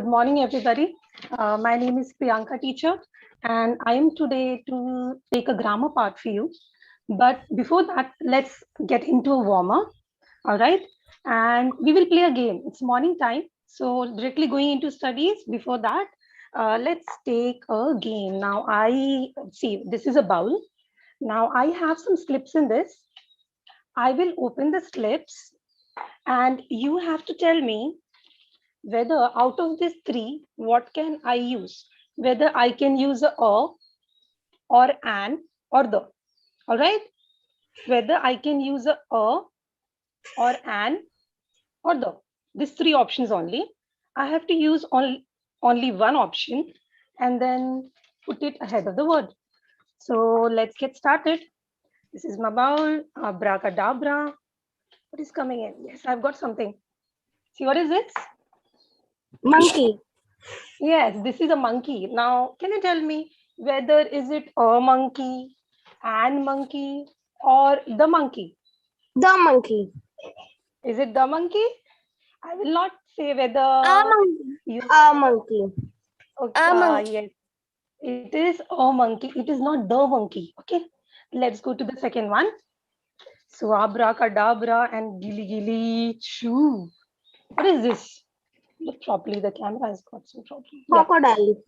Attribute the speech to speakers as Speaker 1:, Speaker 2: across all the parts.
Speaker 1: Good morning, everybody. My name is Priyanka teacher, and I am today to take a grammar part for you. But before that, let's get into a warmer. All right. And we will play a game. It's morning time. So directly going into studies. Before that, let's take a game. Now I see this is a bowl. Now I have some slips in this. I will open the slips and you have to tell me whether out of these three, what can I use? Whether I can use a or an or the. All right. Whether I can use a or an or the. These three options only. I have to use only one option and then put it ahead of the word. So let's get started. This is my bowl. Abracadabra. What is coming in? Yes, I've got something. See, what is this?
Speaker 2: Monkey.
Speaker 1: Yes, this is a monkey. Now, can you tell me whether is it a monkey, an monkey, or the monkey?
Speaker 2: The monkey.
Speaker 1: Is it the monkey? I will not say
Speaker 2: A
Speaker 1: whether
Speaker 2: monkey.
Speaker 1: you.
Speaker 2: A monkey.
Speaker 1: Okay,
Speaker 2: A monkey.
Speaker 1: yes, it is a monkey. It is not the monkey. Okay, let's go to the second one. So abracadabra and gilly gilly choo. What is this? Look properly. The camera has got some problem. Yeah.
Speaker 2: Crocodile.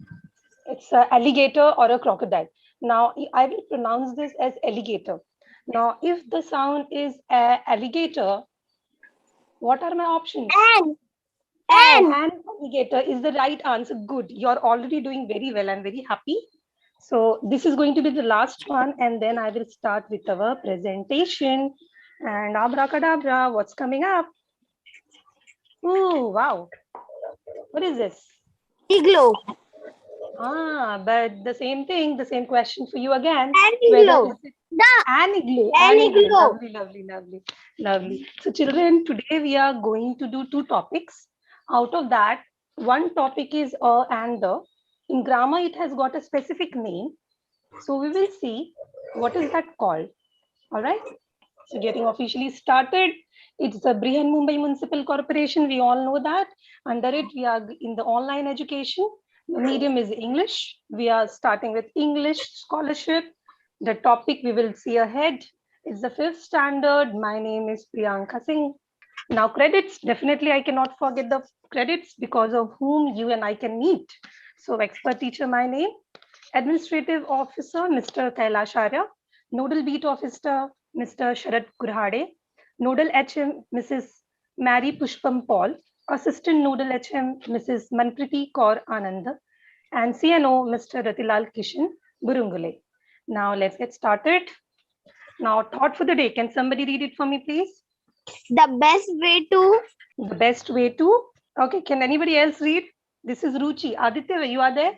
Speaker 1: It's an alligator or a crocodile. Now, I will pronounce this as alligator. Now, if the sound is alligator, what are my options? And alligator is the right answer. Good. You're already doing very well. I'm very happy. So this is going to be the last one. And then I will start with our presentation. And abracadabra, what's coming up? Oh, wow. What is this?
Speaker 2: Igloo.
Speaker 1: But the same thing, the same question for you again.
Speaker 2: An
Speaker 1: Whether
Speaker 2: igloo.
Speaker 1: is it
Speaker 2: The
Speaker 1: an igloo?
Speaker 2: an
Speaker 1: An igloo.
Speaker 2: igloo.
Speaker 1: Lovely, lovely, lovely, lovely. So children, today we are going to do two topics. Out of that, one topic is and the. In grammar, it has got a specific name. So we will see what is that called. All right. So getting officially started, it's the Brihan Mumbai Municipal Corporation. We all know that. Under it, we are in the online education. The medium is English. We are starting with English scholarship. The topic we will see ahead is the fifth standard. My name is Priyanka Singh. Now credits, definitely I cannot forget the credits because of whom you and I can meet. So expert teacher, my name. Administrative officer, Mr. Kailash Arya. Nodal beat officer, Mr. Sharad Kurhade. Nodal HM, Mrs. Mary Pushpam Paul. Assistant Nodal HM, Mrs. Manpriti Kaur Anand. And CNO, Mr. Ratilal Kishan Burungule. Now let's get started. Now thought for the day. Can somebody read it for me, please?
Speaker 2: The best way to.
Speaker 1: The best way to. Okay, can anybody else read? This is Ruchi. Aditya, you are there?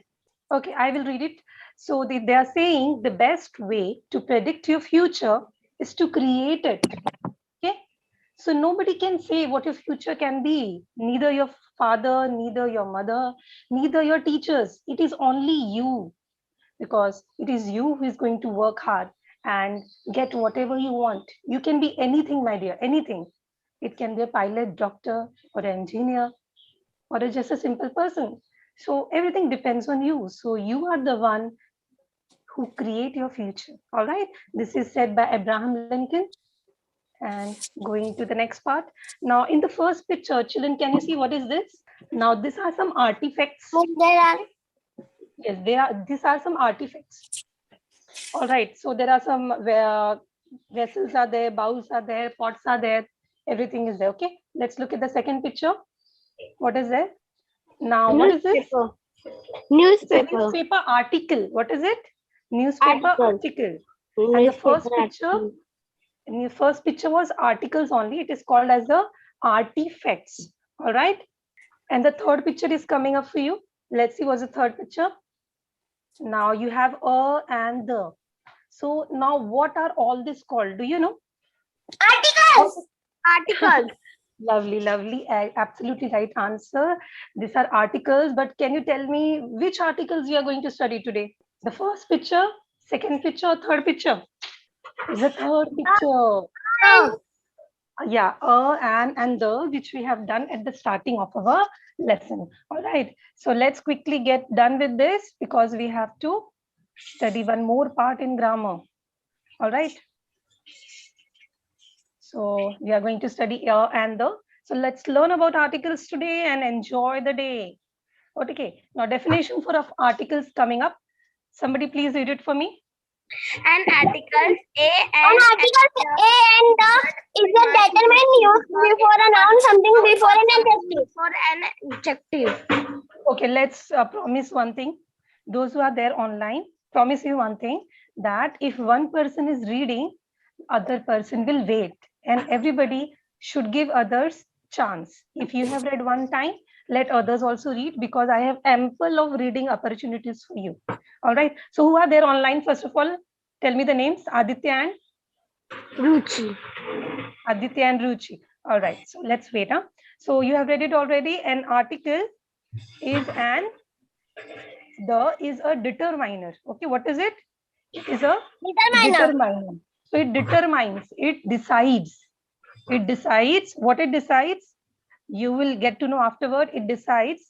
Speaker 1: Okay, I will read it. So they are saying the best way to predict your future is to create it. Okay. So nobody can say what your future can be. Neither your father, neither your mother, neither your teachers. It is only you, because it is you who is going to work hard and get whatever you want. You can be anything, my dear, anything. It can be a pilot, doctor, or an engineer, or just a simple person. So everything depends on you. So you are the one who create your future. All right. This is said by Abraham Lincoln. And going to the next part. Now, in the first picture, children, can you see what is this? Now, these are some artifacts.
Speaker 2: There are.
Speaker 1: Yes, these are some artifacts. All right. So there are some where vessels are there, bowls are there, pots are there. Everything is there. Okay. Let's look at the second picture. What is there? Now, what is this?
Speaker 2: Newspaper.
Speaker 1: It's a newspaper article. What is it? Newspaper article. And the first picture, and the first picture was articles only. It is called as the artifacts. All right. And the third picture is coming up for you. Let's see what's the third picture. Now you have a and the. So now what are all this called? Do you know?
Speaker 2: Articles. Articles.
Speaker 1: Lovely, lovely. Absolutely right answer. These are articles, but can you tell me which articles we are going to study today? The first picture, second picture, third picture? Is the third picture. Yeah, and the, which we have done at the starting of our lesson. All right. So let's quickly get done with this because we have to study one more part in grammar. All right. So we are going to study and the. So let's learn about articles today and enjoy the day. Okay. Now definition for of articles coming up. Somebody please read it for me.
Speaker 2: An article A and the is a determinant used before a noun, something before an adjective.
Speaker 1: Okay, let's promise one thing. Those who are there online, promise you one thing, that if one person is reading, other person will wait, and everybody should give others chance. If you have read one time, let others also read, because I have ample of reading opportunities for you. All right. So who are there online? First of all, tell me the names. Aditya and
Speaker 2: Ruchi.
Speaker 1: Aditya and Ruchi. All right. So let's wait. Huh? So you have read it already. An article is an is a determiner. Okay, what is it? It is a determiner. So it determines, it decides. It decides. What it decides, you will get to know afterward. It decides,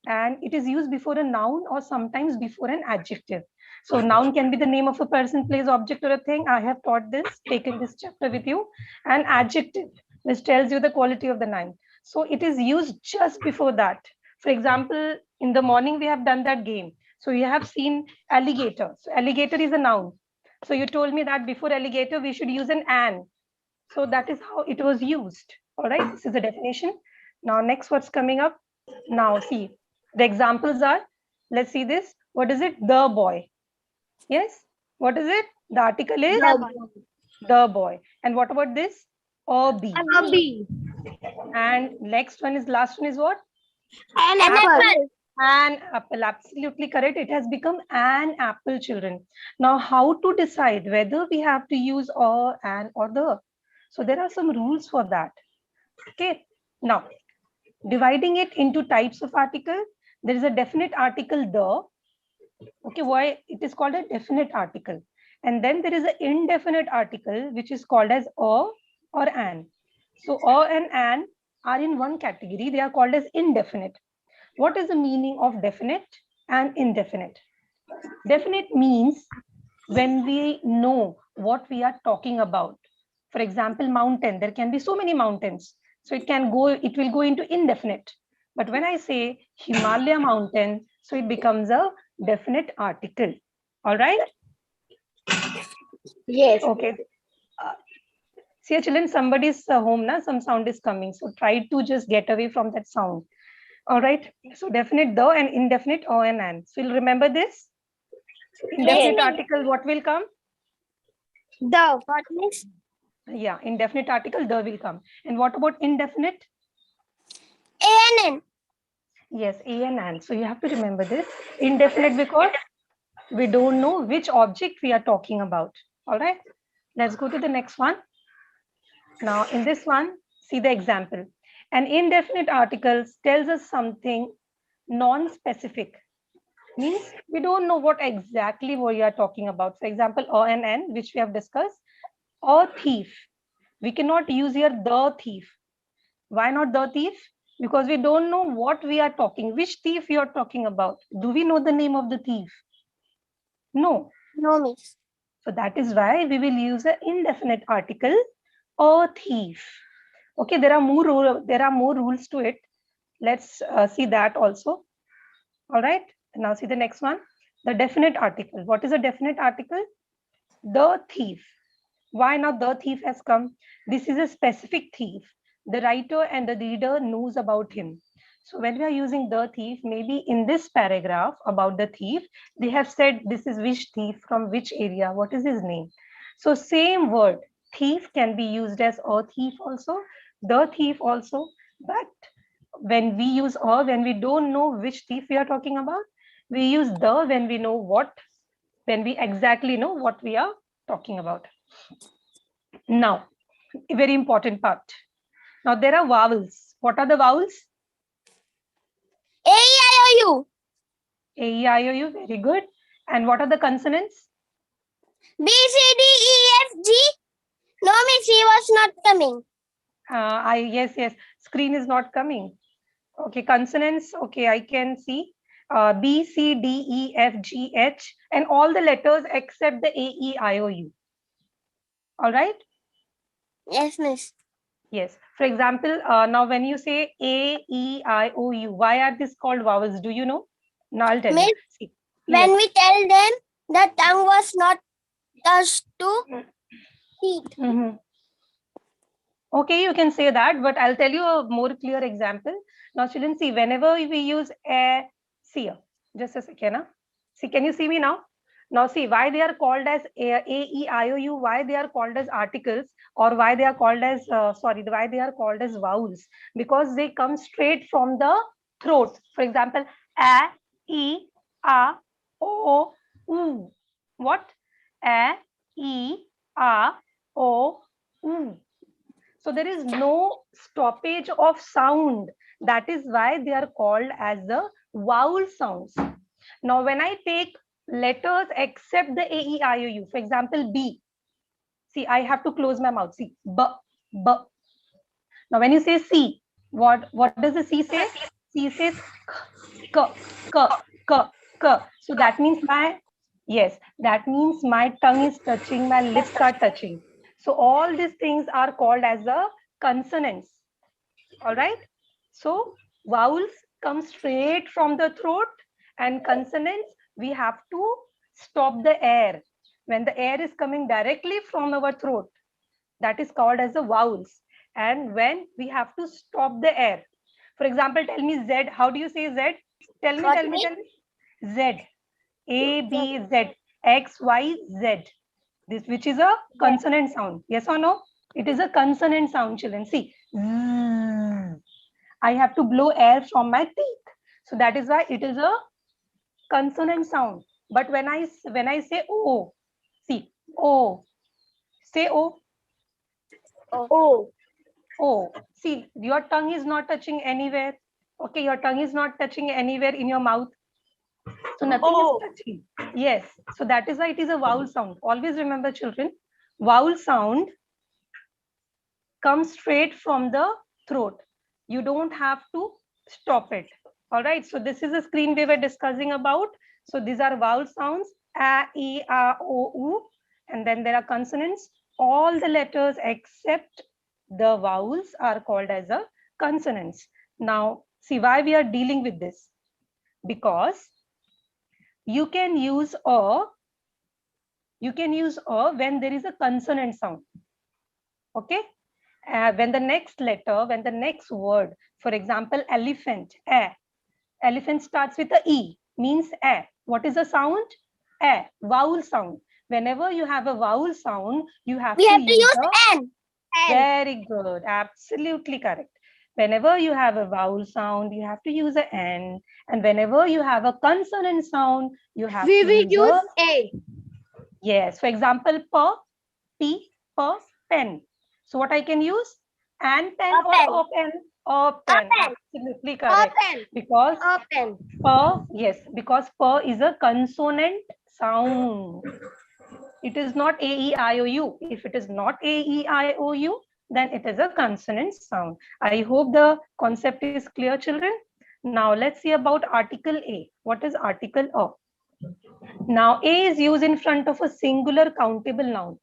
Speaker 1: and it is used before a noun or sometimes before an adjective. So noun can be the name of a person, place, object, or a thing. I have taught this, taken this chapter with you. And adjective, which tells you the quality of the noun. So it is used just before that. For example, in the morning we have done that game. So you have seen alligator. So alligator is a noun. So you told me that before alligator we should use an. So that is how it was used. All right, this is the definition. Now next, what's coming up? Now see, the examples are, let's see this. What is it? The boy. Yes. What is it? The article is the boy. And what about this? A bee.
Speaker 2: A bee.
Speaker 1: And next one is, last one is what?
Speaker 2: An apple.
Speaker 1: An apple. Absolutely correct. It has become an apple, children. Now how to decide whether we have to use an or the? So there are some rules for that. Okay. Now dividing it into types of article, there is a definite article, the. Okay, why it is called a definite article? And then there is an indefinite article, which is called as a or an. So a and an are in one category. They are called as indefinite. What is the meaning of definite and indefinite? Definite means when we know what we are talking about. For example, mountain, there can be so many mountains. So it will go into indefinite. But when I say Himalaya mountain, so it becomes a definite article. All right?
Speaker 2: Yes.
Speaker 1: Okay. See, children, somebody's home, na, some sound is coming. So try to just get away from that sound. All right. So definite the and indefinite o and an. So you'll remember this. Indefinite article, what will come?
Speaker 2: The.
Speaker 1: Yeah, indefinite article, the will come. And what about indefinite?
Speaker 2: An.
Speaker 1: Yes, a and an. So you have to remember this. Indefinite because we don't know which object we are talking about. All right. Let's go to the next one. Now in this one, see the example. An indefinite article tells us something non-specific. Means we don't know what exactly we are talking about. For example, or and n, which we have discussed, or thief. We cannot use here the thief. Why not the thief? Because we don't know what we are talking, which thief we are talking about. Do we know the name of the thief? No.
Speaker 2: No, miss.
Speaker 1: So that is why we will use an indefinite article, a thief. Okay, there are more rules to it. Let's see that also. All right. Now see the next one. The definite article. What is a definite article? The thief. Why now the thief has come? This is a specific thief. The writer and the reader knows about him. So when we are using the thief, maybe in this paragraph about the thief, they have said this is which thief from which area, what is his name. So same word, thief, can be used as a thief also, the thief also. But when we use or, when we don't know which thief we are talking about, we use the when we know what, when we exactly know what we are talking about. Now, a very important part. Now there are vowels. What are the vowels?
Speaker 2: A-E-I-O-U.
Speaker 1: A-E-I-O-U, very good. And what are the consonants?
Speaker 2: B-C-D-E-F-G. No, miss, she was not coming.
Speaker 1: Yes. Screen is not coming. Okay, consonants. Okay, I can see B, C, D, E, F, G, H, and all the letters except the A, E, I, O, U. All right.
Speaker 2: Yes, miss.
Speaker 1: Yes. For example, now when you say A, E, I, O, U, why are these called vowels? Do you know? Now I'll tell you.
Speaker 2: Miss,
Speaker 1: See,
Speaker 2: when
Speaker 1: yes.
Speaker 2: we tell them the tongue was not touched to teeth.
Speaker 1: Mhm. Okay, you can say that, but I'll tell you a more clear example. Now, children, see, whenever we use a, see, just a second. See, can you see me now? Now, see, why they are called as A, E, I, O, U, why they are called as articles, or why they are called as, why they are called as vowels? Because they come straight from the throat. For example, A, E, A, O, U. What? A, E, A, O, U. So there is no stoppage of sound. That is why they are called as the vowel sounds. Now, when I take letters except the A, E, I, O, U, for example, B, see, I have to close my mouth. See, B, B. Now, when you say C, what does the C say? C says K, K, K, K. So that means that means my tongue is touching, my lips are touching. So all these things are called as the consonants. All right. So vowels come straight from the throat, and consonants, we have to stop the air. When the air is coming directly from our throat, that is called as the vowels. And when we have to stop the air, for example, tell me Z. How do you say Z? Tell me. Z. A, B, Z. X, Y, Z. This, which is a consonant sound. Yes or no? It is a consonant sound, children. See. I have to blow air from my teeth. So that is why it is a consonant sound. But when I say O, see, O, say O.
Speaker 2: Oh.
Speaker 1: Oh, see, your tongue is not touching anywhere. Okay, your tongue is not touching anywhere in your mouth. So nothing is touching. Yes, so that is why it is a vowel sound. Always remember, children, vowel sound comes straight from the throat. You don't have to stop it. All right, so this is a screen we were discussing about. So these are vowel sounds, A, E, A, O, U, and then there are consonants. All the letters except the vowels are called as a consonants. Now, see why we are dealing with this. Because you can use a when there is a consonant sound. Okay, when the next letter, when the next word, for example, elephant, elephant starts with a E, means a. What is the sound? A, vowel sound. Whenever you have a vowel sound, you have to use
Speaker 2: N.
Speaker 1: Very good, absolutely correct. Whenever you have a vowel sound, you have to use an N. And whenever you have a consonant sound, you have to use
Speaker 2: A.
Speaker 1: Yes, for example, P, pen. So what I can use? An pen or a pen? A pen. Absolutely correct. Because because P is a consonant sound. It is not A, E, I, O, U. If it is not A, E, I, O, U, then it is a consonant sound. I hope the concept is clear, children. Now let's see about article A. What is article A? Now A is used in front of a singular countable noun.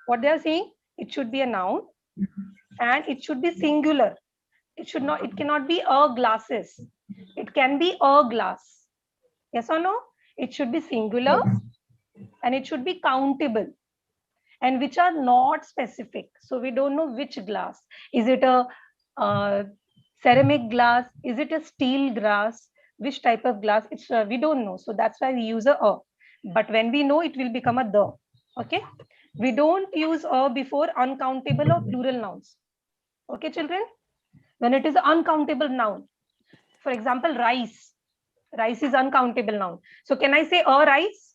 Speaker 1: What they are saying? It should be a noun and it should be singular. It cannot be a glasses. It can be a glass. Yes or no? It should be singular and it should be countable, and which are not specific. So we don't know which glass. Is it a ceramic glass? Is it a steel glass? Which type of glass? It's we don't know. So that's why we use a. But when we know, it will become a the. Okay. We don't use a before uncountable or plural nouns. Okay, children. When it is an uncountable noun, for example, rice. Rice is uncountable noun. So can I say a rice?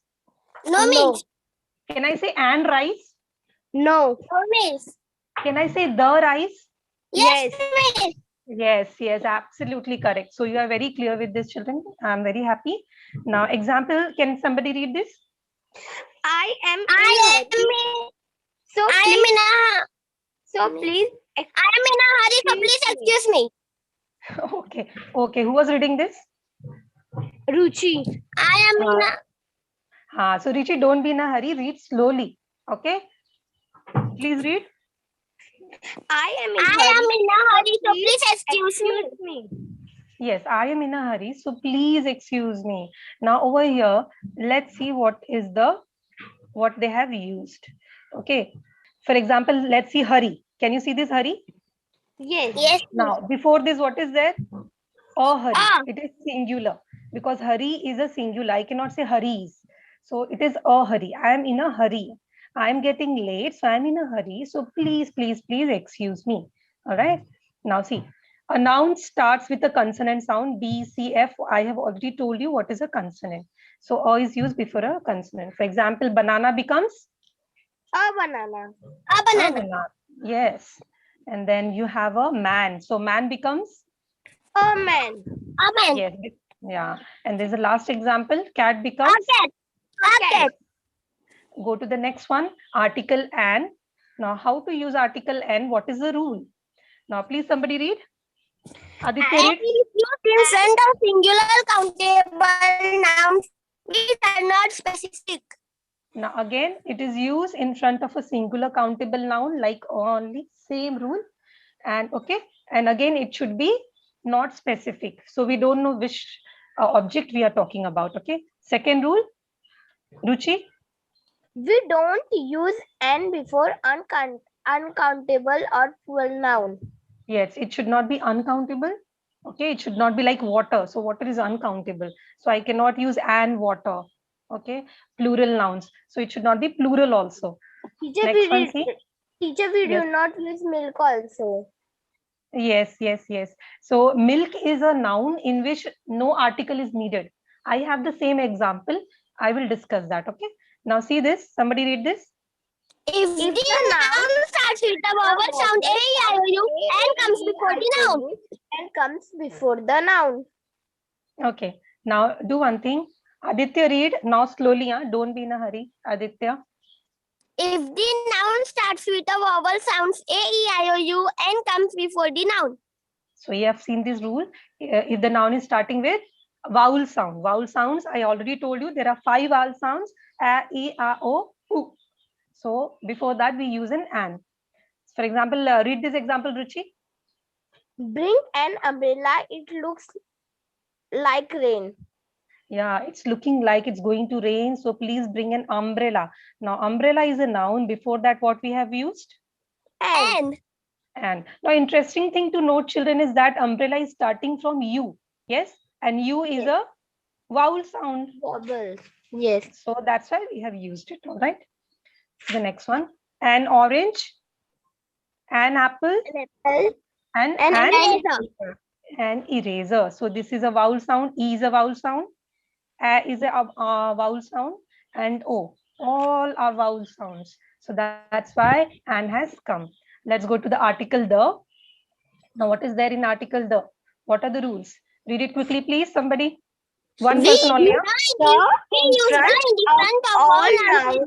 Speaker 2: No, miss.
Speaker 1: Can I say an rice?
Speaker 2: No. No, miss.
Speaker 1: Can I say the rice?
Speaker 2: Yes, miss.
Speaker 1: Yes, absolutely correct. So you are very clear with this, children. I'm very happy. Now, example, can somebody read this?
Speaker 2: I am in. So please I am in a hurry, so please excuse me.
Speaker 1: Okay. Okay. Who was reading this?
Speaker 2: Ruchi. I am in a.
Speaker 1: So Richi, don't be in a hurry. Read slowly. Okay. Please read.
Speaker 2: I am in a hurry, so please excuse me.
Speaker 1: Yes, I am in a hurry. So please excuse me. Now over here, let's see what they have used. Okay. For example, let's see hurry. Can you see this hurry?
Speaker 2: Yes. Yes.
Speaker 1: Now, before this, what is there? A hurry.
Speaker 2: Ah.
Speaker 1: It is singular because hurry is a singular. I cannot say hurries. So it is a hurry. I am in a hurry. I am getting late, so I am in a hurry. So please, please, please excuse me. All right. Now see, a noun starts with a consonant sound B, C, F. I have already told you what is a consonant. So a is used before a consonant. For example, banana becomes
Speaker 2: A banana. A banana.
Speaker 1: banana. Yes. And then you have a man. So man becomes
Speaker 2: A man. A man.
Speaker 1: yes. Yeah. And there's a last example. Cat becomes
Speaker 2: A cat. A cat.
Speaker 1: Go to the next one. Article and. Now, how to use article and? What is the rule? Now, please somebody read. Aditya, read.
Speaker 2: Used in front of singular countable nouns which are not specific.
Speaker 1: Now, again, it is used in front of a singular countable noun, like only same rule. And okay. And again, it should be not specific. So we don't know which object we are talking about. Okay. Second rule, Ruchi.
Speaker 2: We don't use "and" before uncountable or full noun.
Speaker 1: Yes, it should not be uncountable. Okay, it should not be like water. So water is uncountable. So I cannot use and water. Okay, plural nouns. So it should not be plural also.
Speaker 2: Teacher,
Speaker 1: Next one, see.
Speaker 2: Teacher, we
Speaker 1: Yes.
Speaker 2: do not use milk also.
Speaker 1: Yes, yes, yes. So milk is a noun in which no article is needed. I have the same example. I will discuss that. Okay. Now see this. Somebody read this.
Speaker 2: If the noun starts with the vowel sound A, E, I, O, U and comes before the noun. And comes before the noun.
Speaker 1: Okay. Now do one thing. Aditya, read now slowly. Don't be in a hurry. Aditya.
Speaker 2: If the noun starts with the vowel sounds A, E, I, O, U and comes before the noun.
Speaker 1: So you have seen this rule. If the noun is starting with vowel sound. Vowel sounds, I already told you there are 5 vowel sounds. A, E, A, O, U. So before that we use an and. For example, read this example, Ruchi.
Speaker 2: Bring an umbrella. It looks like rain.
Speaker 1: Yeah, it's looking like it's going to rain. So please bring an umbrella. Now umbrella is a noun. Before that, what we have used?
Speaker 2: And.
Speaker 1: And now interesting thing to note, children, is that umbrella is starting from U. Yes. And U is a vowel sound.
Speaker 2: Vowel. Yes.
Speaker 1: So that's why we have used it. All right. The next one. An orange. An apple.
Speaker 2: An apple.
Speaker 1: And
Speaker 2: eraser.
Speaker 1: An eraser. So this is a vowel sound. E is a vowel sound. A is a vowel sound. And O. All are vowel sounds. So that's why an has come. Let's go to the article the. Now, what is there in article the? What are the rules? Read it quickly, please. Somebody. One person only.
Speaker 2: We use the in front of all nouns.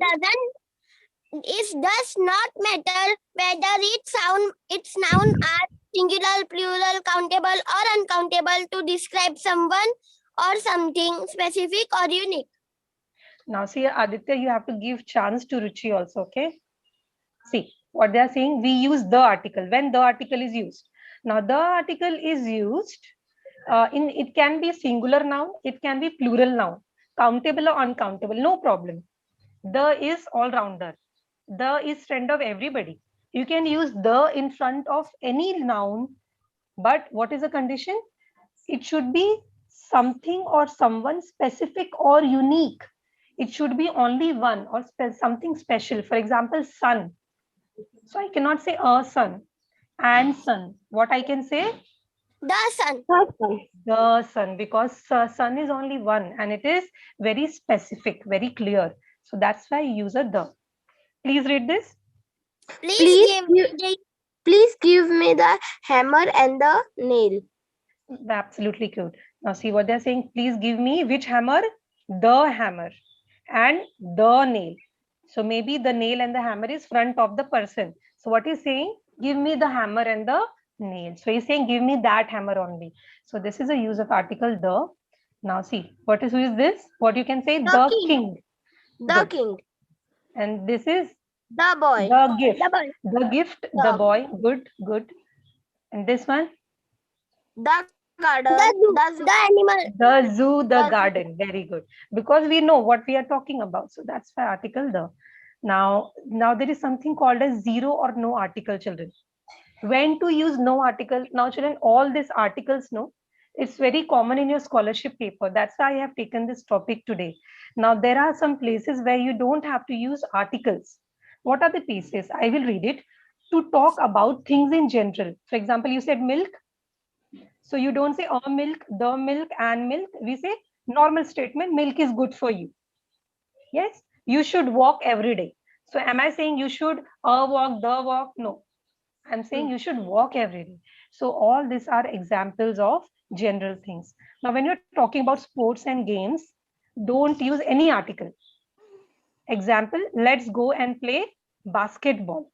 Speaker 2: It does not matter whether its noun are singular, plural, countable, or uncountable to describe someone or something specific or unique.
Speaker 1: Now, see, Aditya, you have to give chance to Ruchi also, okay? See, what they are saying, we use the article when the article is used. Now, the article is used it can be singular noun, it can be plural noun, countable or uncountable, no problem. The is all-rounder. The is friend of everybody. You can use the in front of any noun, but what is the condition? It should be something or someone specific or unique. It should be only one or something special. For example, sun. So I cannot say a sun and sun. What I can say?
Speaker 2: The sun.
Speaker 1: The sun, because sun is only one and it is very specific, very clear. So that's why I use a the. Please read this.
Speaker 2: Please give me the hammer and the nail.
Speaker 1: Absolutely good. Now see what they're saying. Please give me which hammer? The hammer and the nail. So maybe the nail and the hammer is front of the person. So what is saying? Give me the hammer and the nail. So he's saying, give me that hammer only. So this is a use of article the. Now see, who is this? What you can say? The king.
Speaker 2: The
Speaker 1: Good.
Speaker 2: king.
Speaker 1: And this is
Speaker 2: The boy.
Speaker 1: the gift.
Speaker 2: The boy.
Speaker 1: The gift, the boy. Good, good. And this one?
Speaker 2: The garden. The animal.
Speaker 1: The zoo, the
Speaker 2: The
Speaker 1: garden. Very good. Because we know what we are talking about. So that's why article the. Now there is something called as zero or no article, children. When to use no article? Now, children, all these articles, no, it's very common in your scholarship paper. That's why I have taken this topic today. Now, there are some places where you don't have to use articles. What are the places? I will read it. To talk about things in general. For example, you said milk. So you don't say a milk, the milk, and milk. We say normal statement, milk is good for you. Yes, you should walk every day. So am I saying you should walk, the walk? No. I'm saying you should walk every day. So all these are examples of general things. Now, when you're talking about sports and games, don't use any article. Example, let's go and play basketball.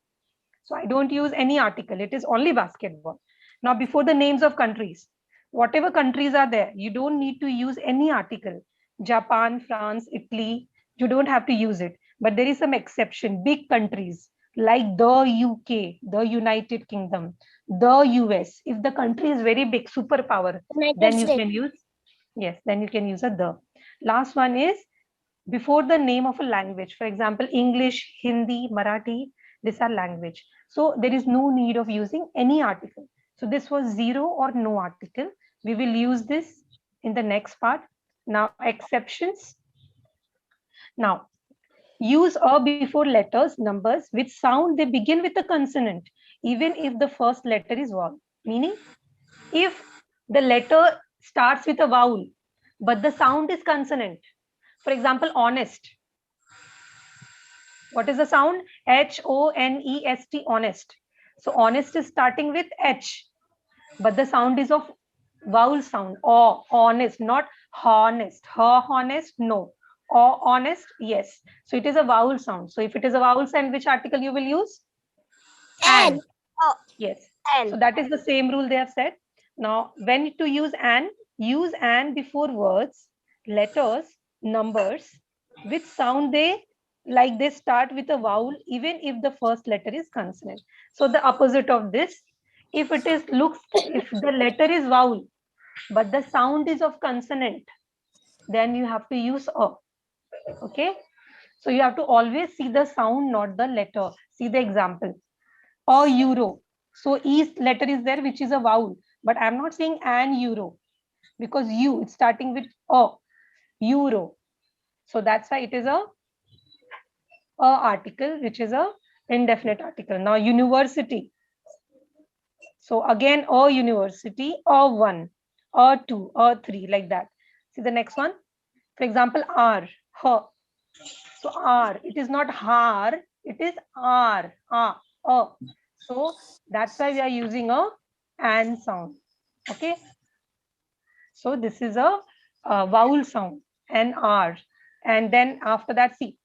Speaker 1: So I don't use any article. It is only basketball. Now, before the names of countries, whatever countries are there, you don't need to use any article. Japan, France, Italy, you don't have to use it. But there is some exception. Big countries like the UK, the United Kingdom, the US. If the country is very big, superpower, then you can use, yes, then you can use a the. Last one is before the name of a language. For example, English, Hindi, Marathi, these are language. So there is no need of using any article. So this was zero or no article. We will use this in the next part. Now, exceptions. Now, use a before letters, numbers, which sound they begin with a consonant, even if the first letter is vowel. Meaning, if the letter starts with a vowel, but the sound is consonant. For example, honest. What is the sound? Honest, honest. So honest is starting with H, but the sound is of vowel sound. Or honest, not honest. Her honest, no. Or honest, yes. So it is a vowel sound. So if it is a vowel sound, which article you will use? And. Yes. And. So that is the same rule they have said. Now, when to use an before words, letters, numbers, which sound they like they start with a vowel, even if the first letter is consonant. So the opposite of this, if it is if the letter is vowel, but the sound is of consonant, then you have to use a. Okay. So you have to always see the sound, not the letter. See the example. A euro. So each letter is there, which is a vowel, but I'm not saying an euro because you, it's starting with a, euro. So that's why it is a article, which is a indefinite article. Now, university. So again, a university, a one, a two, a three, like that. See the next one. For example, R, her. So R, it is not har, it is R, a. So that's why we are using a and sound. Okay. So this is a vowel sound, N, R. And then after that, see,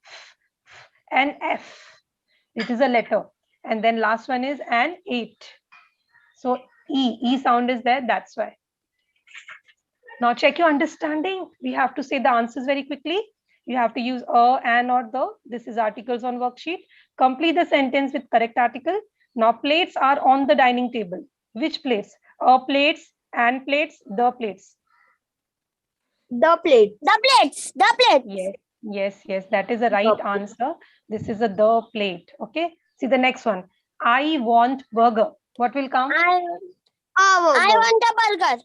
Speaker 1: N, F. It is a letter. And then last one is an 8. So E sound is there, that's why. Now check your understanding. We have to say the answers very quickly. You have to use a, an, or the. This is articles on worksheet. Complete the sentence with correct article. Now plates are on the dining table. Which plates? Plates, and plates, the plates.
Speaker 2: The plate. The plates. The plates.
Speaker 1: Yes. That is the right answer. This is the plate. Okay. See the next one. I want burger. What will come?
Speaker 2: I want a burger.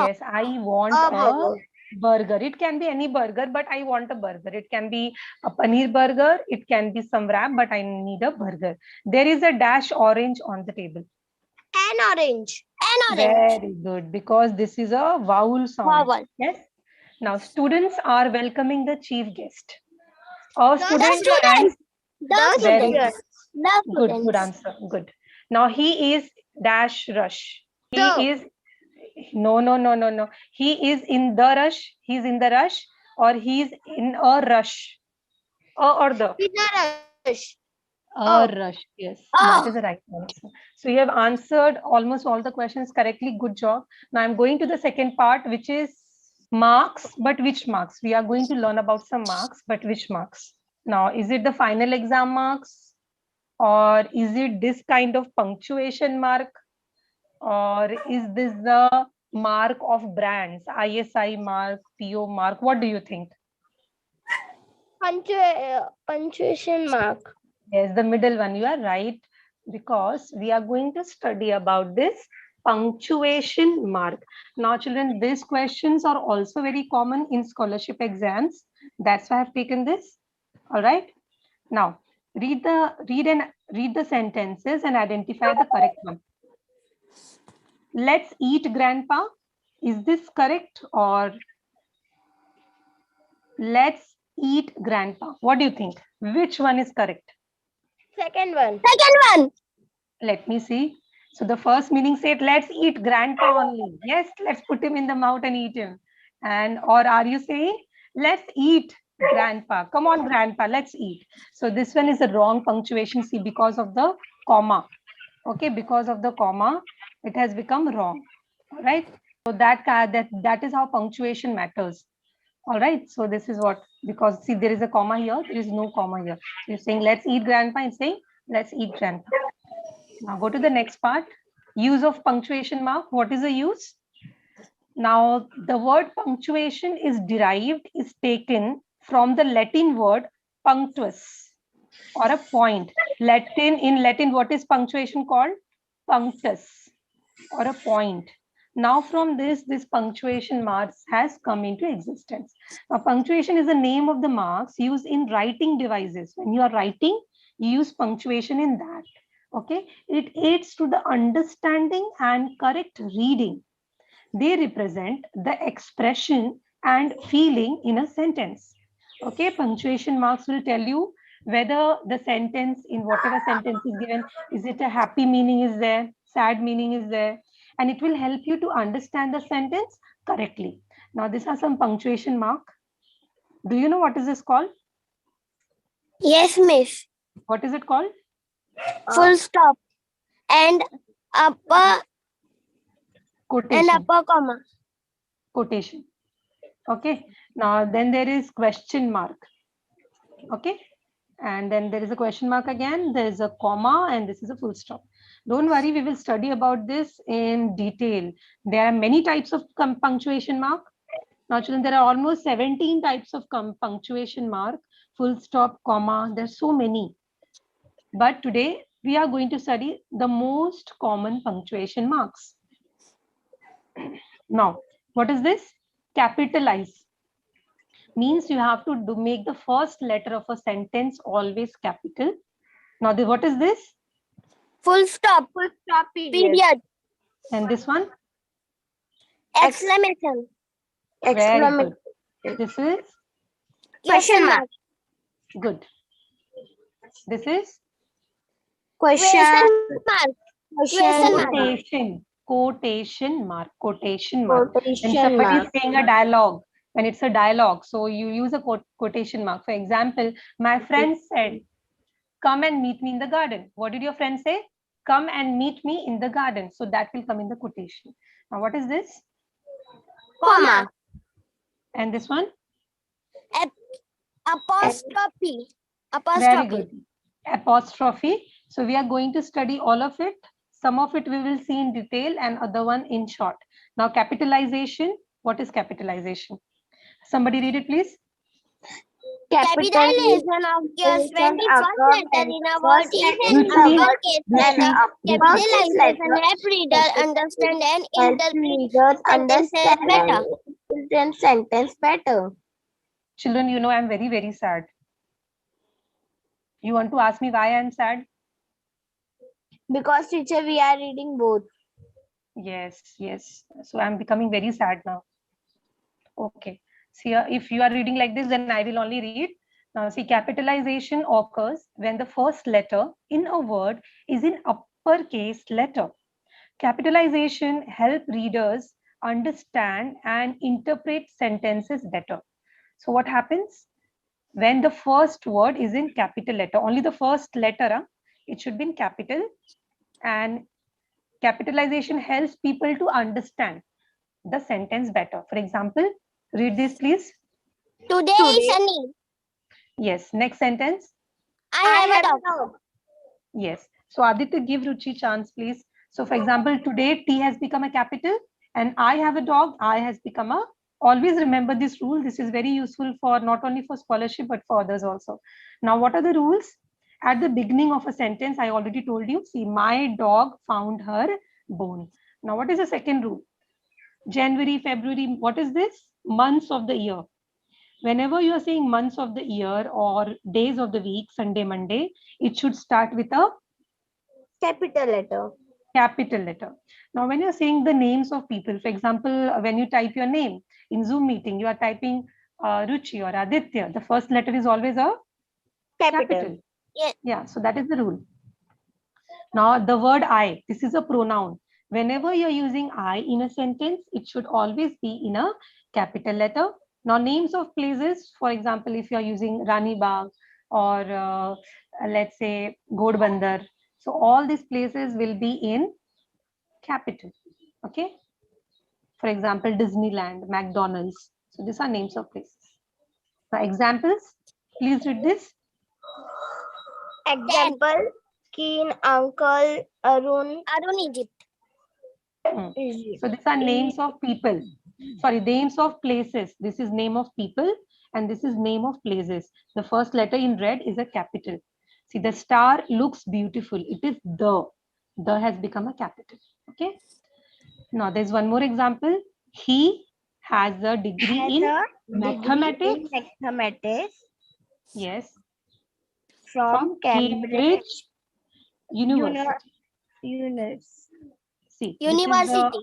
Speaker 1: Yes, I want a burger. It can be any burger, but I want a burger. It can be a paneer burger. It can be some wrap, but I need a burger. There is a dash orange on the table.
Speaker 2: An orange.
Speaker 1: Very good, because this is a vowel sound. Vowel. Yes. Now, students are welcoming the chief guest. The students. Good answer. Good. Now, he is dash rush. He is. No. He is in the rush. He's in the rush, or he's in a rush. Or the.
Speaker 2: In a rush. Oh.
Speaker 1: Rush. Yes,
Speaker 2: Oh.
Speaker 1: that is the right answer. So you have answered almost all the questions correctly. Good job. Now I'm going to the second part, which is marks, but which marks? We are going to learn about some marks, but which marks? Now, is it the final exam marks, or is it this kind of punctuation mark, or is this the mark of brands, ISI mark, PO mark? What do you think?
Speaker 2: Punctuation mark.
Speaker 1: Yes, the middle one, you are right, because we are going to study about this punctuation mark. Now, children, these questions are also very common in scholarship exams. That's why I've taken this. All right. Now, read the sentences and identify the correct one. Let's eat, grandpa. Is this correct, or let's eat, grandpa? What do you think? Which one is correct?
Speaker 2: Second one. Second one.
Speaker 1: Let me see. So the first meaning said, let's eat grandpa only. Yes, let's put him in the mouth and eat him. And or are you saying, let's eat grandpa? Come on, grandpa, let's eat. So this one is a wrong punctuation. See, because of the comma. Okay, because of the comma, it has become wrong. All right. So that is how punctuation matters. All right. So this is what, because see, there is a comma here, there is no comma here. So you're saying, let's eat grandpa, and saying, let's eat grandpa. Now go to the next part. Use of punctuation mark. What is the use? Now the word punctuation is derived, is taken from the Latin word punctus, or a point. In Latin, what is punctuation called? Punctus, or a point. Now from this punctuation marks has come into existence. Now punctuation is the name of the marks used in writing devices. When you are writing, you use punctuation in that. Okay, it aids to the understanding and correct reading. They represent the expression and feeling in a sentence. Okay, punctuation marks will tell you whether the sentence, in whatever sentence is given, is it a happy meaning is there, sad meaning is there, and it will help you to understand the sentence correctly. Now, these are some punctuation mark. Do you know what is this called?
Speaker 2: Yes, miss.
Speaker 1: What is it called?
Speaker 2: Full stop and upper
Speaker 1: Quotation.
Speaker 2: and upper comma.
Speaker 1: Quotation. Okay. Now, then there is question mark. Okay. And then there is a question mark again. There is a comma, and this is a full stop. Don't worry, we will study about this in detail. There are many types of punctuation mark. Now, children, there are almost 17 types of punctuation mark, full stop, comma. There's so many. But today we are going to study the most common punctuation marks. Now, what is this? Capitalize. Means you have to make the first letter of a sentence always capital. Now, what is this?
Speaker 2: Full stop. Full stop. Period.
Speaker 1: And this one?
Speaker 2: Exclamation.
Speaker 1: Very good. This is?
Speaker 2: Question mark.
Speaker 1: Good. This is?
Speaker 2: Question mark.
Speaker 1: Quotation. Quotation mark. Quotation mark. When somebody is saying a dialogue, when it's a dialogue, so you use a quotation mark. For example, my friend said, come and meet me in the garden. What did your friend say? Come and meet me in the garden. So that will come in the quotation. Now, what is this?
Speaker 2: Comma.
Speaker 1: And this one?
Speaker 2: Apostrophe.
Speaker 1: Very good. Apostrophe. So we are going to study all of it. Some of it we will see in detail, and other one in short. Now, capitalization. What is capitalization? Somebody read it, please.
Speaker 2: Capitalization occurs when the first letter in a word is an uppercase letter. Capitalization helps readers understand and interpret sentence better.
Speaker 1: Children, you know I'm very, very sad. You want to ask me why I'm sad?
Speaker 2: Because teacher, we are reading both.
Speaker 1: Yes, yes. So I'm becoming very sad now. Okay. See, if you are reading like this, then I will only read. Now, see, capitalization occurs when the first letter in a word is in uppercase letter. Capitalization helps readers understand and interpret sentences better. So what happens? when the first word is in capital letter. Only the first letter, it should be in capital. And capitalization helps people to understand the sentence better. For example, read this, please.
Speaker 2: Today is sunny.
Speaker 1: Yes. Next sentence.
Speaker 2: I have a dog.
Speaker 1: Yes. So Aditya, give Ruchi chance, please. So for example, today T has become a capital and I have a dog. I has become a. Always remember this rule. This is very useful for not only for scholarship, but for others also. Now, what are the rules? At the beginning of a sentence, I already told you, see, my dog found her bone. Now, what is the second rule? January, February, what is this? Months of the year. Whenever you are saying months of the year or days of the week, Sunday, Monday, it should start with a
Speaker 2: Capital letter.
Speaker 1: capital letter. Now, when you're saying the names of people, for example, when you type your name in Zoom meeting, you are typing Ruchi or Aditya. The first letter is always a capital.
Speaker 2: Yes.
Speaker 1: Yeah, so that is the rule. Now, the word I, this is a pronoun. Whenever you're using I in a sentence, it should always be in a capital letter. Now, names of places, for example, if you're using Rani Bagh or let's say Ghodbandar, so all these places will be in capital. Okay. For example, Disneyland, McDonald's. So these are names of places. Now, examples, please read this.
Speaker 2: Example, Keen, Uncle, Arun. Arun, Egypt.
Speaker 1: So these are names of people. Sorry, names of places. This is name of people and this is name of places. The first letter in red is a capital. See, the star looks beautiful. It is the. The has become a capital. Okay. Now there's one more example. He has a degree in mathematics. Yes. From Cambridge University. See,
Speaker 2: University.
Speaker 1: this is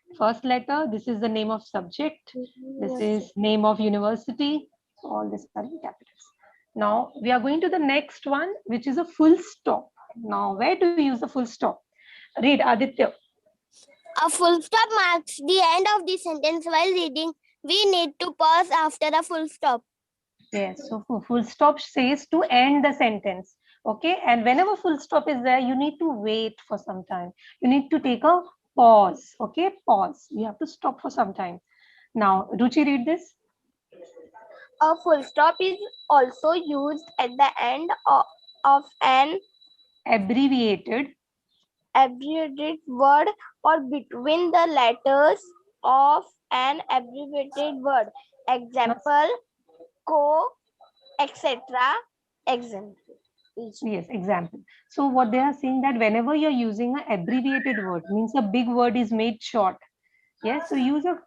Speaker 1: the first letter. This is the name of subject. This is name of university. So all these are in capitals. Now we are going to the next one, which is a full stop. Now, where do you use a full stop? Read, Aditya.
Speaker 2: A full stop marks the end of the sentence. While reading, we need to pause after a full stop.
Speaker 1: Yes, so full stop says to end the sentence. Okay, and whenever full stop is there, you need to wait for some time. You need to take a pause. Okay, pause. You have to stop for some time. Now, Ruchi, read this.
Speaker 2: A full stop is also used at the end of an
Speaker 1: Abbreviated
Speaker 2: word or between the letters of an abbreviated word. Example, co, etc. Example.
Speaker 1: Yes, example. So what they are saying that whenever you're using an abbreviated word, means a big word is made short. Yes, so use a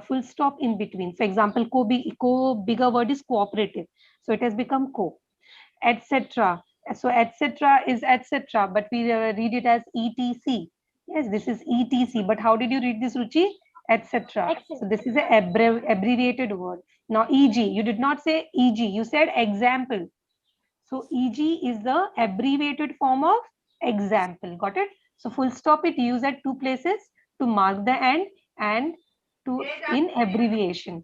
Speaker 1: full stop in between. For example, co bigger word is cooperative. So it has become co, etc. So etc. is etc. But we read it as etc. Yes, this is etc. But how did you read this, Ruchi? Etc. So this is an abbreviated word. Now, eg, you did not say eg, you said example. So EG is the abbreviated form of example. Got it? So full stop it used at two places to mark the end and to in abbreviation.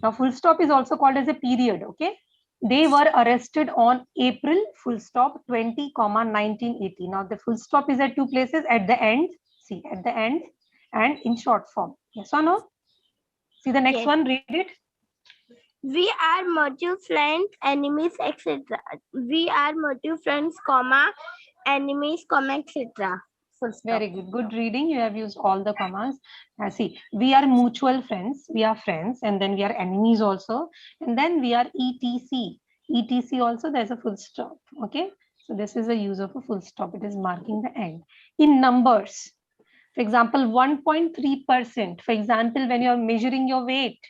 Speaker 1: Now full stop is also called as a period. Okay. They were arrested on April full stop 20, 1980. Now the full stop is at two places at the end. See at the end and in short form. Yes or no? See the next one. Read it.
Speaker 2: We are mutual friends, enemies, etc. We are mutual friends, comma, enemies, comma, etc.
Speaker 1: Very good. Good reading. You have used all the commas. See, we are mutual friends. We are friends, and then we are enemies also. And then we are etc. etc also, there's a full stop. Okay. So this is a use of a full stop. It is marking the end. In numbers, for example, 1.3%. For example, when you're measuring your weight,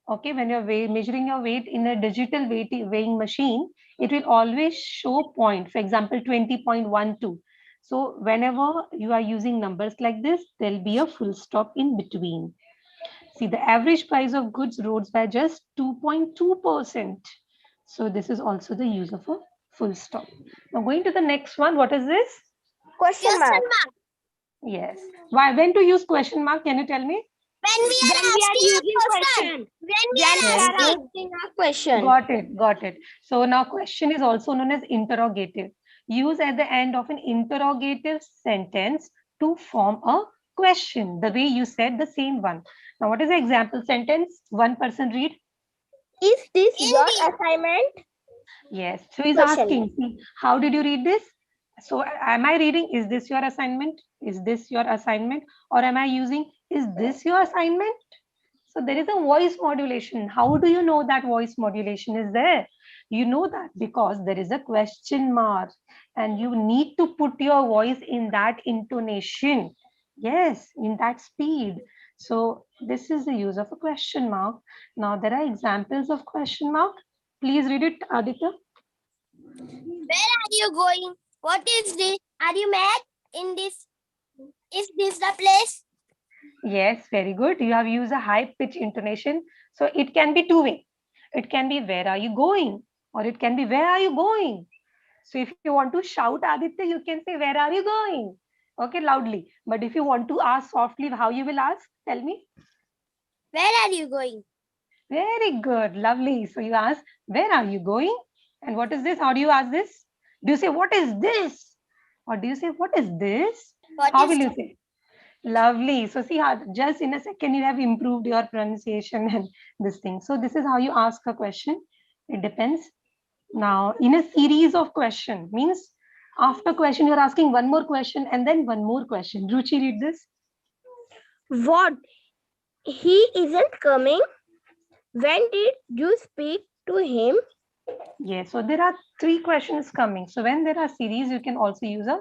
Speaker 1: okay, when you're measuring your weight in a digital weighing machine, it will always show point. For example, 20.12. So whenever you are using numbers like this, there'll be a full stop in between. See, the average price of goods rose by just 2.2%. So this is also the use of a full stop. Now going to the next one, what is this?
Speaker 2: Question mark.
Speaker 1: Yes. Why? When to use question mark? Can you tell me?
Speaker 2: When we are asking a question. When we are asking
Speaker 3: a question.
Speaker 1: Got it. So now question is also known as interrogative. Use at the end of an interrogative sentence to form a question. The way you said the same one. Now what is the example sentence? One person read.
Speaker 3: Is this your assignment?
Speaker 1: Yes. So he's
Speaker 3: Question.
Speaker 1: asking, see, how did you read this? So am I reading, is this your assignment? Is this your assignment? Or am I using, is this your assignment? So there is a voice modulation. How do you know that voice modulation is there? You know that because there is a question mark and you need to put your voice in that intonation. Yes, in that speed. So this is the use of a question mark. Now there are examples of question mark. Please read it, Aditya.
Speaker 2: Where are you going? What is this? Are you mad in this? Is this the place?
Speaker 1: Yes, very good. You have used a high pitch intonation. So it can be two-way. It can be where are you going? Or it can be where are you going? So if you want to shout Aditya, you can say where are you going? Okay, loudly. But if you want to ask softly, how you will ask? Tell me.
Speaker 2: Where are you going?
Speaker 1: Very good, lovely. So you ask, where are you going? And what is this? How do you ask this? Do you say, what is this? Or do you say, what is this? How will you say? Lovely. So see how just in a second you have improved your pronunciation and this thing. So this is how you ask a question. It depends. Now in a series of question means after question you're asking one more question and then one more question. Ruchi, read this.
Speaker 3: What? He isn't coming? When did you speak to him?
Speaker 1: Yes. So there are three questions coming. So when there are series, you can also use a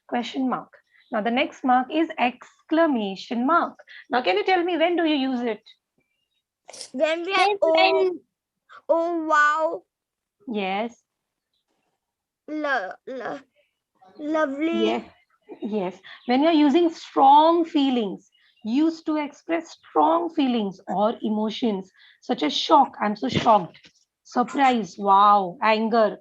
Speaker 1: question mark. Now the next mark is exclamation mark. Now can you tell me when do you use it?
Speaker 3: When we are oh wow.
Speaker 1: Yes.
Speaker 3: Lovely.
Speaker 1: Yes. When you're using strong feelings, used to express strong feelings or emotions such as shock, I'm so shocked, surprise, wow, anger,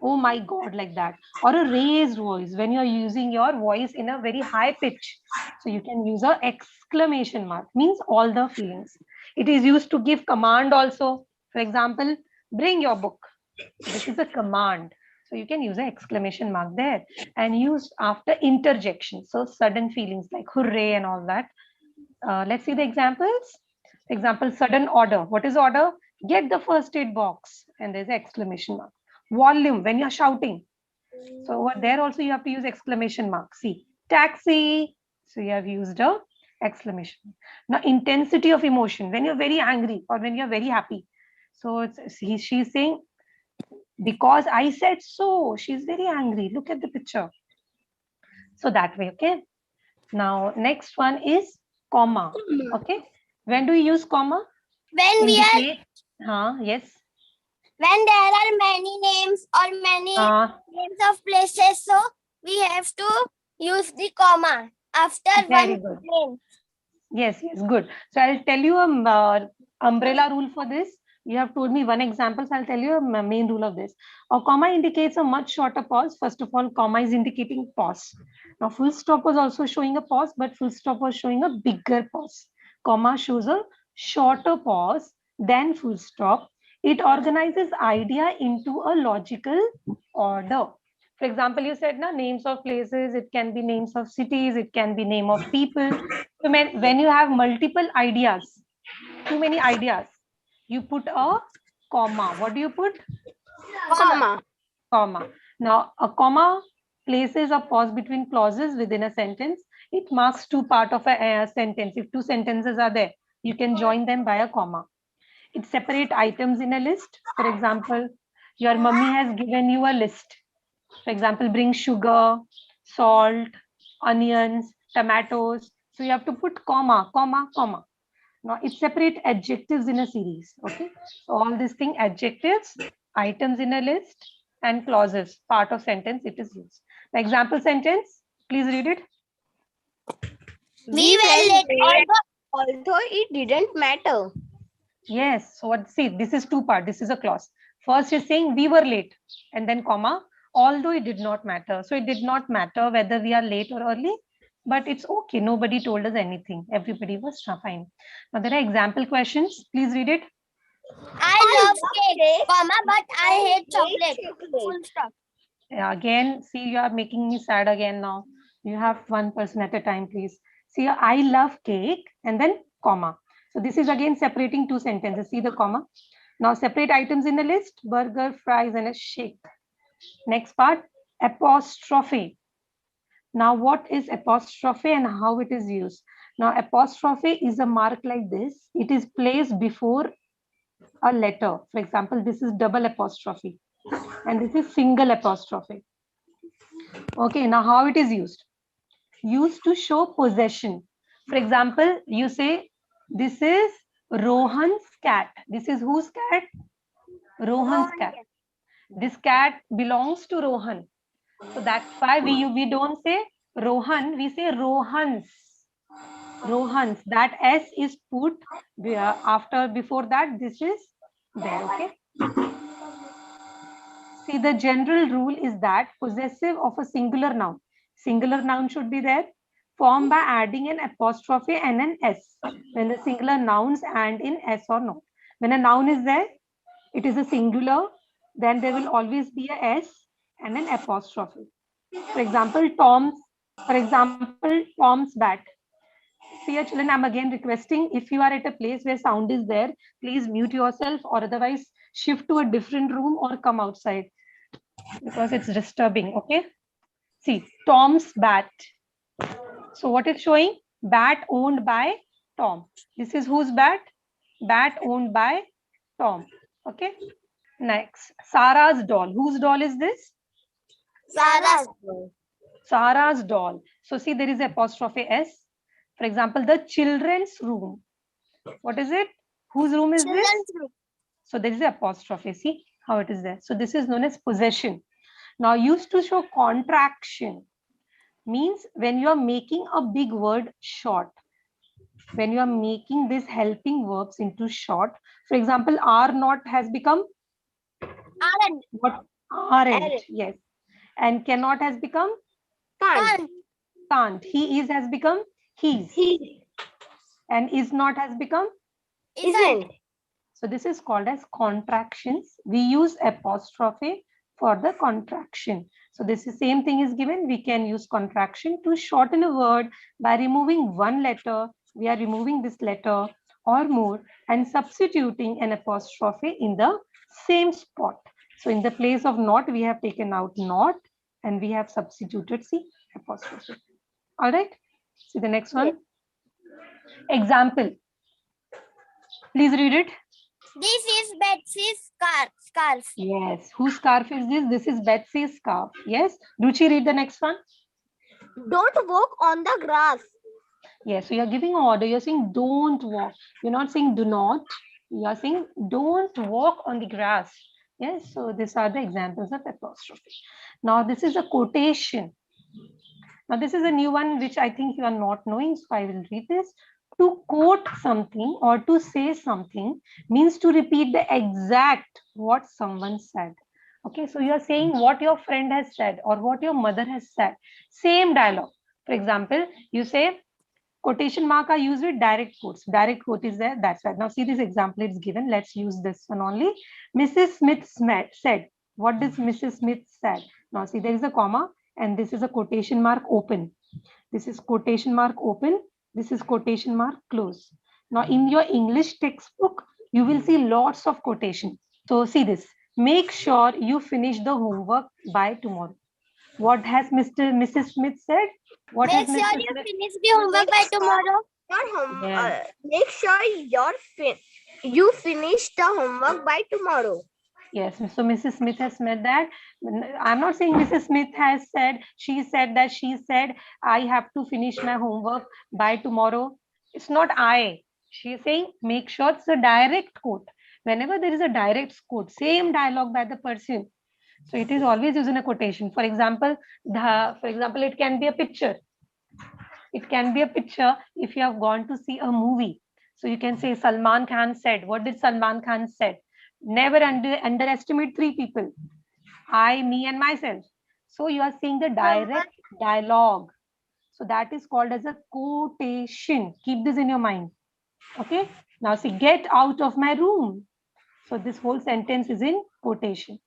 Speaker 1: oh my God, like that. Or a raised voice when you're using your voice in a very high pitch. So you can use a exclamation mark, means all the feelings. It is used to give command also. For example, bring your book. This is a command. So you can use an exclamation mark there and use after interjection. So sudden feelings like hooray and all that. Let's see the examples. Example, sudden order. What is order? Get the first aid box. And there's an exclamation mark. Volume, when you're shouting. So over there also you have to use exclamation mark. See, taxi. So you have used a exclamation. Now intensity of emotion, when you're very angry or when you're very happy. So she's saying, because I said so. She's very angry. Look at the picture. So that way, okay. Now, next one is comma. Okay. When do you use comma?
Speaker 2: When we are,
Speaker 1: yes.
Speaker 2: when there are many names or many names of places, so we have to use the comma after
Speaker 1: Very
Speaker 2: one
Speaker 1: good.
Speaker 2: name.
Speaker 1: Yes, good. So I'll tell you a umbrella rule for this. You have told me one example, so I'll tell you a main rule of this. A comma indicates a much shorter pause. First of all, comma is indicating pause. Now, full stop was also showing a pause, but full stop was showing a bigger pause. Comma shows a shorter pause than full stop. It organizes idea into a logical order. For example, you said names of places, it can be names of cities, it can be name of people. So when you have multiple ideas, too many ideas, you put a comma. What do you put?
Speaker 3: Comma.
Speaker 1: Comma. Now, a comma places a pause between clauses within a sentence. It marks two parts of a sentence. If two sentences are there, you can join them by a comma. It separates items in a list. For example, your mummy has given you a list. For example, bring sugar, salt, onions, tomatoes. So you have to put comma, comma, comma. Now it separates adjectives in a series. Okay. So all these things, adjectives, items in a list, and clauses, part of sentence it is used. The example sentence, please read it.
Speaker 3: We were late, although it didn't matter.
Speaker 1: Yes. So what? See, this is two part. This is a clause. First is saying we were late, and then comma. Although it did not matter. So it did not matter whether we are late or early. but it's okay. Nobody told us anything. Everybody was fine. Now there are example questions. Please read it.
Speaker 2: I love cake, comma, but I hate chocolate. Full stop.
Speaker 1: Again, see, you are making me sad again now. You have one person at a time, please. See, I love cake and then comma. So this is again separating two sentences. See the comma. Now separate items in the list: burger, fries, and a shake. Next part, apostrophe. Now, what is apostrophe and how it is used? Now, apostrophe is a mark like this. It is placed before a letter. For example, this is double apostrophe and this is single apostrophe. Okay, now how it is used? Used to show possession. For example, you say, this is Rohan's cat. This is whose cat? Rohan's cat. This cat belongs to Rohan. So that's why we don't say Rohan, we say Rohan's. Rohan's. That S is put before that this is there. Okay. See, the general rule is that possessive of a singular noun should be there, formed by adding an apostrophe and an S when the singular nouns end in S or not. When a noun is there, it is a singular, then there will always be a S and an apostrophe. For example, Tom's bat. See, children, I'm again requesting, if you are at a place where sound is there, please mute yourself or otherwise shift to a different room or come outside because it's disturbing. Okay. See, Tom's bat. So what is showing? Bat owned by Tom. This is whose bat? Bat owned by Tom. Okay. Next, Sarah's doll. Whose doll is this? Sarah's doll. So see, there is apostrophe S. For example, the children's room. What is it? Whose room is this? So there is an apostrophe. See how it is there. So this is known as possession. Now used to show contraction means when you are making a big word short. When you are making these helping verbs into short. For example, are not has become
Speaker 2: Aren't.
Speaker 1: What? Aren't. Yes. And cannot has become can't. He is has become he's. And is not has become
Speaker 2: Isn't.
Speaker 1: So this is called as contractions. We use apostrophe for the contraction. So this is same thing is given. We can use contraction to shorten a word by removing one letter. We are removing this letter or more and substituting an apostrophe in the same spot. So in the place of not, we have taken out not and we have substituted apostrophe. All right. See the next one. Example. Please read it.
Speaker 2: This is Betsy's scarf.
Speaker 1: Yes. Whose scarf is this? This is Betsy's scarf. Yes. Ruchi, read the next one.
Speaker 3: Don't walk on the grass.
Speaker 1: Yes. So you're giving an order. You're saying don't walk. You're not saying do not. You're saying don't walk on the grass. Yes. So these are the examples of apostrophe. Now this is a quotation. Now this is a new one which I think you are not knowing. So I will read this. To quote something or to say something means to repeat the exact what someone said. Okay, so you are saying what your friend has said or what your mother has said. Same dialogue. For example, you say quotation mark are used with direct quotes. Direct quote is there. That's right. Now see this example it's given. Let's use this one only. Mrs. Smith said. What does Mrs. Smith said? Now see there is a comma and this is a quotation mark open. This is quotation mark open. This is quotation mark close. Now in your English textbook, you will see lots of quotation. So see this. Make sure you finish the homework by tomorrow. What has Mrs. Smith said? What
Speaker 2: Make
Speaker 1: has
Speaker 2: sure
Speaker 1: Mrs.
Speaker 2: you
Speaker 1: Smith?
Speaker 2: finish the homework by tomorrow.
Speaker 3: Make sure you finish the homework by tomorrow.
Speaker 1: Yes, so Mrs. Smith has said that. I'm not saying Mrs. Smith has said, she said that she said, I have to finish my homework by tomorrow. It's not I. She is saying, make sure it's a direct quote. Whenever there is a direct quote, same dialogue by the person. So it is always using a quotation. For example, it can be a picture. It can be a picture if you have gone to see a movie. So you can say Salman Khan said. What did Salman Khan said? Never underestimate three people. I, me, and myself. So you are seeing the direct dialogue. So that is called as a quotation. Keep this in your mind. Okay. Now see, get out of my room. So this whole sentence is in quotation.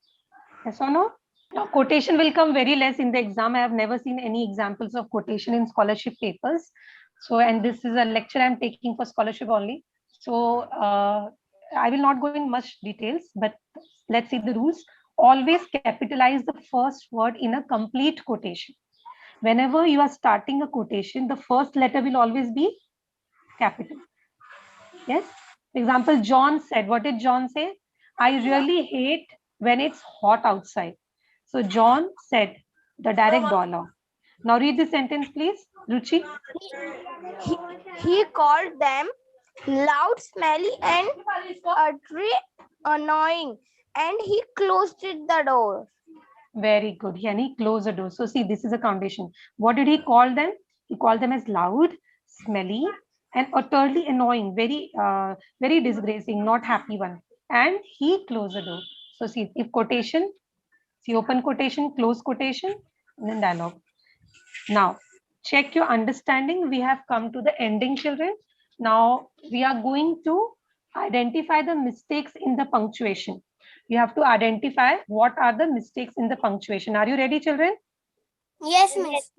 Speaker 1: Yes or no? Now, quotation will come very less in the exam. I have never seen any examples of quotation in scholarship papers. So, and this is a lecture I'm taking for scholarship only. So, I will not go in much details, but let's see the rules. Always capitalize the first word in a complete quotation. Whenever you are starting a quotation, the first letter will always be capital. Yes. For example, John said, what did John say? I really hate when it's hot outside. So John said, the direct dialogue. Now read the sentence, please. Ruchi.
Speaker 3: He called them loud, smelly, and utterly annoying, and he closed the door.
Speaker 1: Very good. And he closed the door. So see, this is a foundation. What did he call them? He called them as loud, smelly, and utterly annoying. Very disgracing, not happy one. And he closed the door. So see, if quotation, see open quotation, close quotation, and then dialogue. Now, check your understanding. We have come to the ending, children. Now, we are going to identify the mistakes in the punctuation. You have to identify what are the mistakes in the punctuation. Are you ready, children?
Speaker 2: Yes, miss.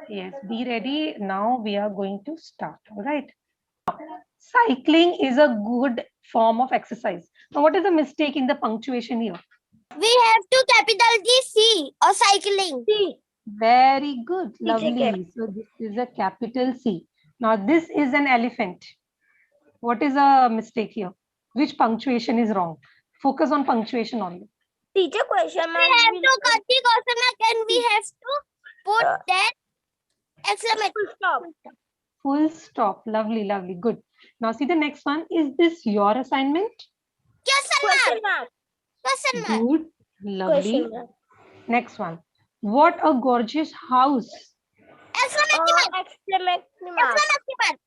Speaker 1: Yes, be ready. Now we are going to start. All right. Cycling is a good form of exercise. Now, what is the mistake in the punctuation here?
Speaker 2: We have to capital G C or cycling.
Speaker 1: Very good.
Speaker 3: It's a cap.
Speaker 1: Lovely. So this is a capital C. Now this is an elephant. What is a mistake here? Which punctuation is wrong? Focus on punctuation only.
Speaker 3: Teacher, question
Speaker 2: We
Speaker 3: mark.
Speaker 2: have to cut the question mark and we have to put that exclamation.
Speaker 3: Stop.
Speaker 1: Full stop. Lovely, lovely. Good. Now see the next one. Is this your assignment?
Speaker 2: Question mark. Question mark.
Speaker 1: Good. Lovely.
Speaker 3: Question mark.
Speaker 1: Next one. What a gorgeous house.
Speaker 2: Exclamation mark.
Speaker 3: Exclamation mark.
Speaker 2: Exclamation mark.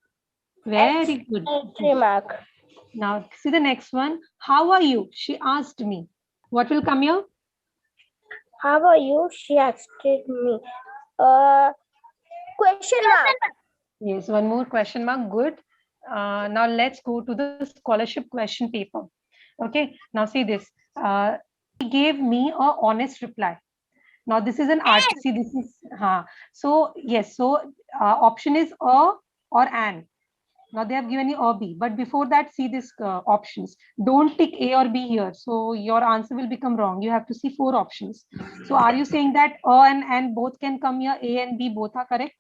Speaker 1: Very good.
Speaker 3: Exclamation mark.
Speaker 1: Now see the next one. How are you? She asked me. What will come here?
Speaker 3: How are you? She asked me. Question mark.
Speaker 1: Yes, one more question mark. Good. Now let's go to the scholarship question paper. Okay. Now see this. He gave me a honest reply. Now this is an art. See this is so yes. So option is a or an. Now they have given you a B, but before that, see this options. Don't tick A or B here. So your answer will become wrong. You have to see 4 options. So are you saying that A and both can come here? A and B both are correct?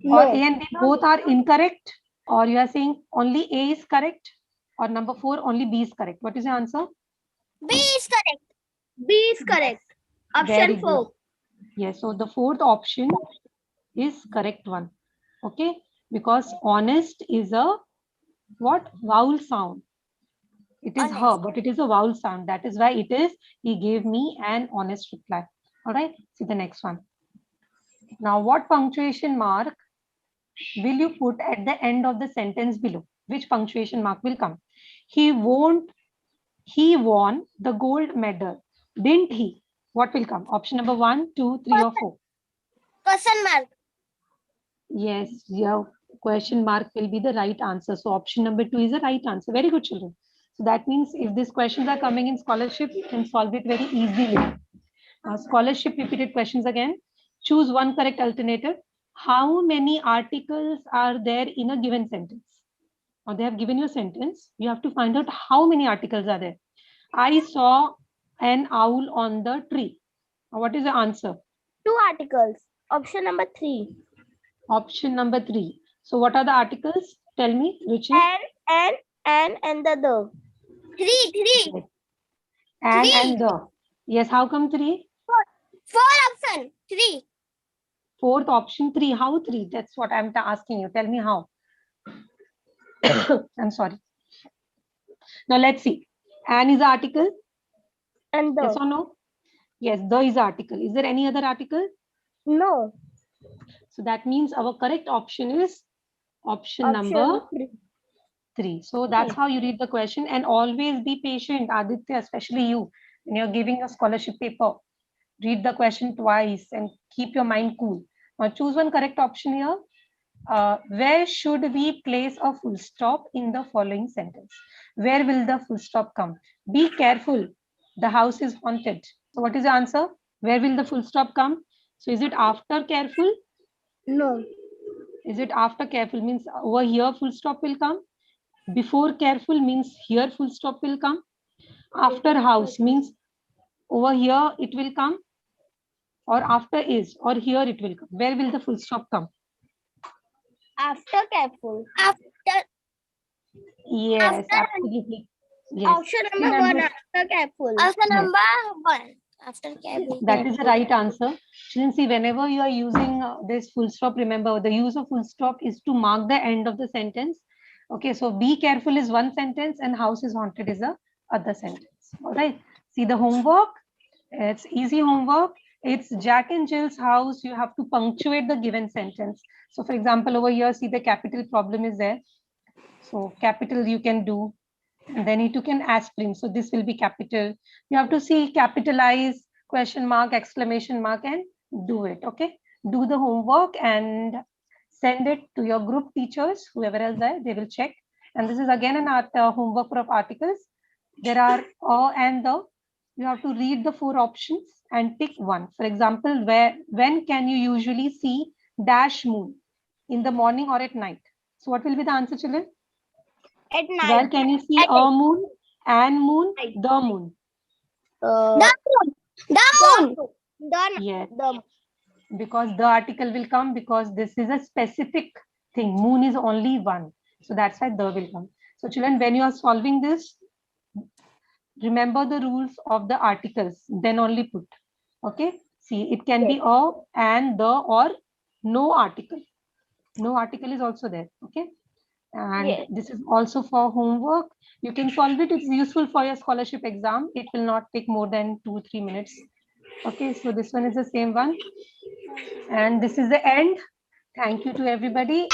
Speaker 3: No.
Speaker 1: Or A and B both are incorrect? Or you are saying only A is correct? Or number 4, only B is correct? What is your answer?
Speaker 2: B is correct.
Speaker 3: B is correct.
Speaker 1: Very
Speaker 3: Option
Speaker 1: good.
Speaker 3: 4.
Speaker 1: Yes, so the 4th option is correct one. Okay, because honest is a what? Vowel sound. It is her,
Speaker 2: Honest.
Speaker 1: but it is a vowel sound. That is why it is, he gave me an honest reply. All right, see the next one. Now, what punctuation mark will you put at the end of the sentence below? Which punctuation mark will come? He won the gold medal, didn't he? What will come? Option number 1, 2, 3, or 4?
Speaker 2: Question mark.
Speaker 1: Yes, your question mark will be the right answer. So option number 2 is the right answer. Very good, children. So that means if these questions are coming in scholarship, you can solve it very easily. Scholarship repeated questions again. Choose one correct alternative. How many articles are there in a given sentence? Now they have given you a sentence. You have to find out how many articles are there. I saw an owl on the tree. Now, what is the answer?
Speaker 3: 2 articles. Option number 3.
Speaker 1: Option number 3. So what are the articles? Tell me, Ruchi.
Speaker 3: And the.
Speaker 2: 3.
Speaker 1: And the. Yes, how come 3?
Speaker 2: 4 option. 3.
Speaker 1: 4th option 3. How 3? That's what I'm asking you. Tell me how. I'm sorry. Now let's see. An is the article.
Speaker 3: And the.
Speaker 1: Yes or no? Yes, the is the article. Is there any other article?
Speaker 3: No.
Speaker 1: So that means our correct option is option number 3. So that's how you read the question, and always be patient, Aditya, especially you, when you're giving a scholarship paper. Read the question twice and keep your mind cool. Now choose one correct option here. Where should we place a full stop in the following sentence? Where will the full stop come? Be careful, the house is haunted. So what is the answer? Where will the full stop come? So is it after careful?
Speaker 3: No.
Speaker 1: Is it after careful means over here full stop will come? Before careful means here full stop will come? After house means over here it will come? Or after is, or here it will come? Where will the full stop come?
Speaker 3: After careful.
Speaker 2: After
Speaker 1: Yes,
Speaker 2: After-
Speaker 1: absolutely. Yes.
Speaker 3: Option number one. After careful.
Speaker 2: after
Speaker 1: Yes.
Speaker 2: number 1. After careful.
Speaker 1: That is the right answer. Children, see, whenever you are using this full stop, remember the use of full stop is to mark the end of the sentence. Okay, so be careful is one sentence and house is haunted is the other sentence. All right. See the homework. It's easy homework. It's Jack and Jill's house. You have to punctuate the given sentence. So for example, over here, see the capital problem is there. So capital you can do. And then he took an aspirin. So this will be capital. You have to see capitalize, question mark, exclamation mark, and do it. Okay. Do the homework and send it to your group teachers, whoever else there, they will check. And this is again an homework of articles. There are and the. You have to read the 4 options and pick one. For example, when can you usually see dash moon? In the morning or at night? So what will be the answer, children?
Speaker 3: At
Speaker 1: Where
Speaker 3: night.
Speaker 1: can you see
Speaker 2: At
Speaker 1: a moon, an moon,
Speaker 3: Night.
Speaker 1: the moon?
Speaker 2: The moon.
Speaker 3: Done.
Speaker 1: Yes,
Speaker 3: The
Speaker 1: because the article will come because this is a specific thing. Moon is only one. So that's why the will come. So children, when you are solving this, remember the rules of the articles, then only put. Okay. See, it can be a, and, the, or no article. No article is also there. Okay. And
Speaker 3: Yes.
Speaker 1: this is also for homework. You can solve it. It's useful for your scholarship exam. It will not take more than 2-3 minutes. Okay, so this one is the same one. And this is the end. Thank you to everybody.